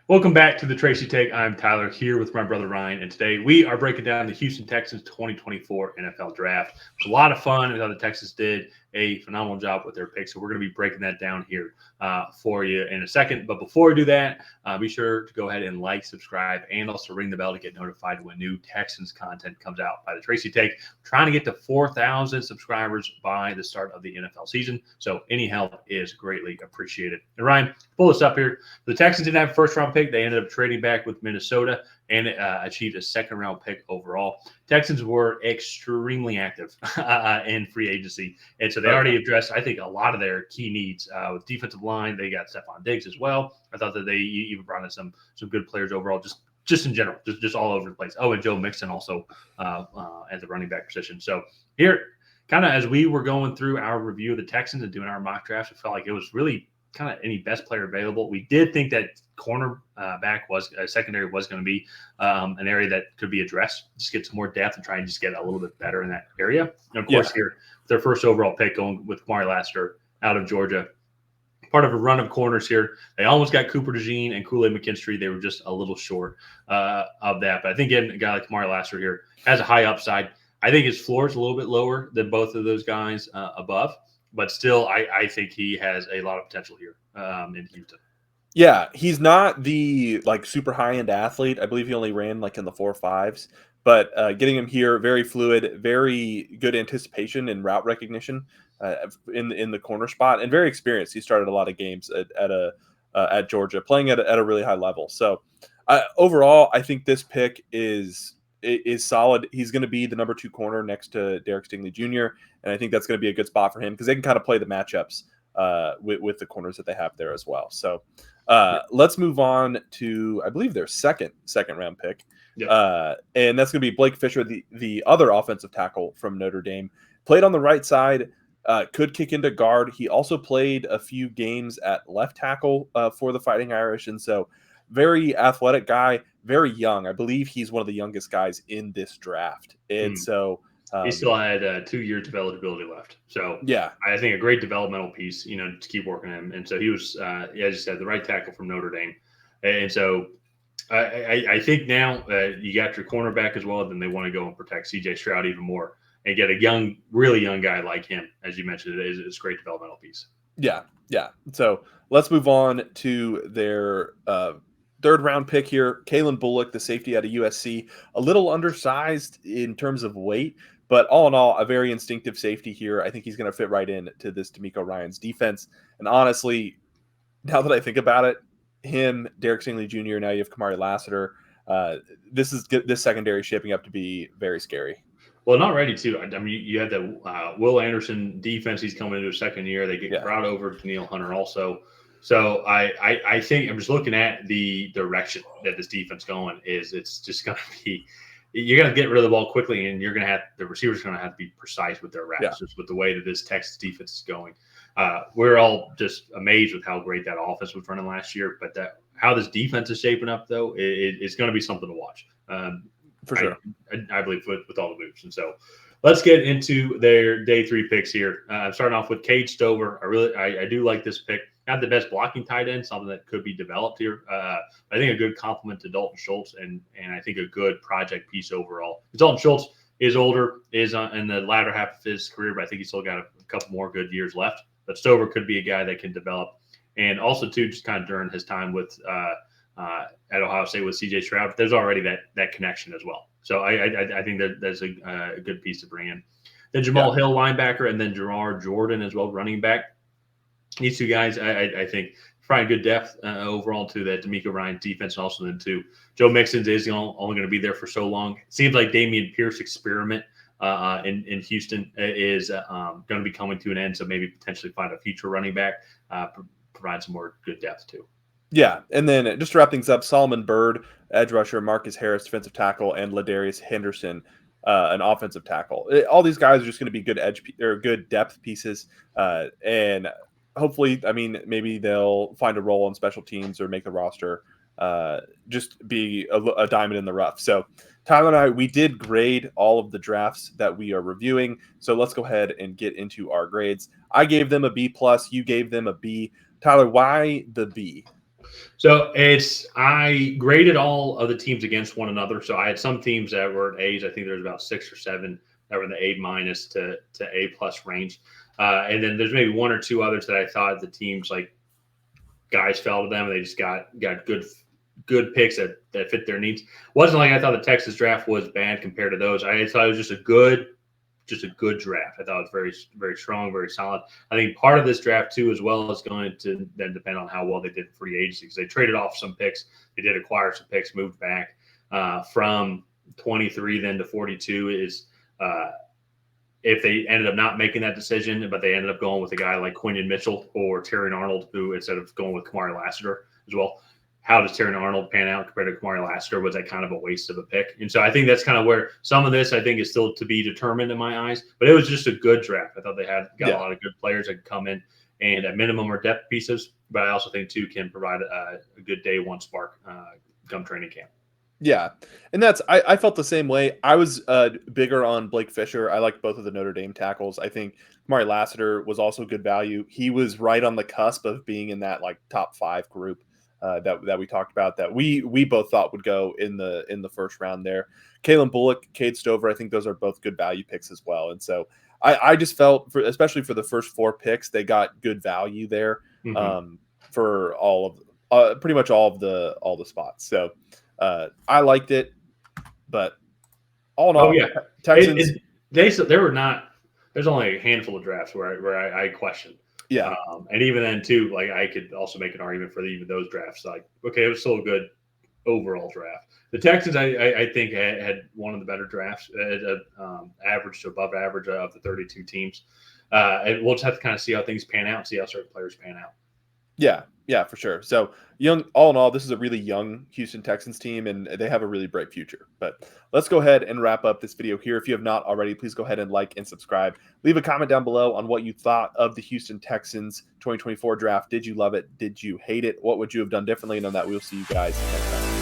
Welcome back to the Tracy Take. I'm Tyler here with my brother Ryan, and today we are breaking down the Houston Texans 2024 NFL Draft. It was a lot of fun. I thought the Texans did a phenomenal job with their picks, so we're going to be breaking that down here for you in a second. But before we do that, be sure to go ahead and like, subscribe, and also ring the bell to get notified when new Texans content comes out by the Tracy Take. We're trying to get to 4,000 subscribers by the start of the NFL season, so any help is greatly appreciated. And Ryan, pull this up here. The Texans didn't have a first-round pick. They ended up trading back with Minnesota and achieved a second-round pick overall. Texans were extremely active in free agency, and so they already addressed, I think, a lot of their key needs. With defensive line, they got Stephon Diggs as well. I thought that they even brought in some good players overall, just in general, just all over the place. Oh, and Joe Mixon also at the running back position. So here, kind of as we were going through our review of the Texans and doing our mock drafts, it felt like it was really kind of any best player available. We did think that cornerback secondary was going to be an area that could be addressed. Just get some more depth and try and just get a little bit better in that area. And of course, here their first overall pick going with Kamari Lassiter out of Georgia. Part of a run of corners here. They almost got Cooper DeJean and Kool-Aid McKinstry. They were just a little short of that. But I think getting a guy like Kamari Lassiter here has a high upside. I think his floor is a little bit lower than both of those guys above. But still, I think he has a lot of potential here in Houston. Yeah, he's not the super high end athlete. I believe he only ran in the 4.5s. But getting him here, very fluid, very good anticipation and route recognition in the corner spot, and very experienced. He started a lot of games at Georgia, playing at a really high level. So overall, I think this pick is solid. He's going to be the number 2 corner next to Derek Stingley Jr., and I think that's going to be a good spot for him because they can kind of play the matchups with the corners that they have there as well. So let's move on to, I believe, their second round pick. Yep. And that's going to be Blake Fisher, the other offensive tackle from Notre Dame. Played on the right side, could kick into guard. He also played a few games at left tackle for the Fighting Irish, and so very athletic guy, very young. I believe he's one of the youngest guys in this draft. And so he still had 2 years of eligibility left. So yeah, I think a great developmental piece, to keep working him. And so he was, as you said, the right tackle from Notre Dame. And so I think now you got your cornerback as well. Then they want to go and protect C.J. Stroud even more and get a really young guy like him. As you mentioned, it's a great developmental piece. Yeah. So let's move on to their third round pick here, Calen Bullock, the safety out of USC, a little undersized in terms of weight, but all in all, a very instinctive safety here. I think he's going to fit right in to this D'Amico Ryans defense. And honestly, now that I think about it, him, Derek Stingley Jr., now you have Kamari Lassiter. This secondary shaping up to be very scary. Well, not ready too. I mean, you had the Will Anderson defense. He's coming into his second year. They get brought over to Neil Hunter also. So I think I'm just looking at the direction that this defense going is. It's just going to be you're going to get rid of the ball quickly, and you're going to have the receivers going to have to be precise with their routes, just with the way that this Texas defense is going. We're all just amazed with how great that offense was running last year, but how this defense is shaping up, though, it's going to be something to watch. For sure. I believe with all the moves. And so let's get into their day 3 picks here. Starting off with Cade Stover. I do like this pick. Not the best blocking tight end, something that could be developed here. I think a good compliment to Dalton Schultz and I think a good project piece overall. Dalton Schultz is older, is in the latter half of his career, but I think he's still got a couple more good years left. But Stover could be a guy that can develop. And also, too, just kind of during his time with at Ohio State with C.J. Stroud, there's already that connection as well. So I think that that's a good piece to bring in. Then Jamal Hill, linebacker, and then Gerard Jordan as well, running back. These 2 guys, I think, provide good depth overall to that D'Amico Ryans defense, and also then too Joe Mixon is only going to be there for so long. It seems like Dameon Pierce experiment in Houston is going to be coming to an end. So maybe potentially find a future running back, provide some more good depth too. Yeah, and then just to wrap things up, Solomon Byrd, edge rusher, Marcus Harris, defensive tackle, and Ladarius Henderson, an offensive tackle. All these guys are just going to be good depth pieces, and hopefully, I mean, maybe they'll find a role on special teams or make the roster. Just be a diamond in the rough. So Tyler and I, we did grade all of the drafts that we are reviewing. So let's go ahead and get into our grades. I gave them a B+. You gave them a B. Tyler, why the B? So I graded all of the teams against one another. So I had some teams that were at A's. I think there's about 6 or 7 that were in the A minus to A plus range. And then there's maybe 1 or 2 others that I thought the teams like guys fell to them and they just got good picks that fit their needs. Wasn't like I thought the Texas draft was bad compared to those. I thought it was just a good draft. I thought it was very, very strong, very solid. I think part of this draft too, as well, is going to then depend on how well they did free agency, because they traded off some picks. They did acquire some picks, moved back from 23 then to 42 is if they ended up not making that decision, but they ended up going with a guy like Quinton Mitchell or Terry Arnold, who instead of going with Kamari Lassiter as well. How does Terry Arnold pan out compared to Kamari Lassiter? Was that kind of a waste of a pick? And so I think that's kind of where some of this I think is still to be determined in my eyes. But it was just a good draft. I thought they got a lot of good players that could come in and at minimum are depth pieces. But I also think too can provide a good day one spark come training camp. Yeah, and I felt the same way. I was bigger on Blake Fisher. I like both of the Notre Dame tackles. I think Kamari Lassiter was also good value. He was right on the cusp of being in that like top 5 group that we talked about that we both thought would go in the first round there. Calen Bullock, Cade Stover, I think those are both good value picks as well. And so I just felt, especially for the first 4 picks, they got good value there for all of pretty much all the spots. So I liked it, but all in all, Texans. There were not. There's only a handful of drafts where I questioned. Yeah, and even then too, like I could also make an argument for even those drafts. Like, okay, it was still a good overall draft. The Texans, I think, had one of the better drafts, average to above average of the 32 teams. And we'll just have to kind of see how things pan out, see how certain players pan out. Yeah, for sure. So all in all, this is a really young Houston Texans team, and they have a really bright future. But let's go ahead and wrap up this video here. If you have not already, please go ahead and like and subscribe. Leave a comment down below on what you thought of the Houston Texans 2024 draft. Did you love it? Did you hate it? What would you have done differently? And on that, we'll see you guys next time.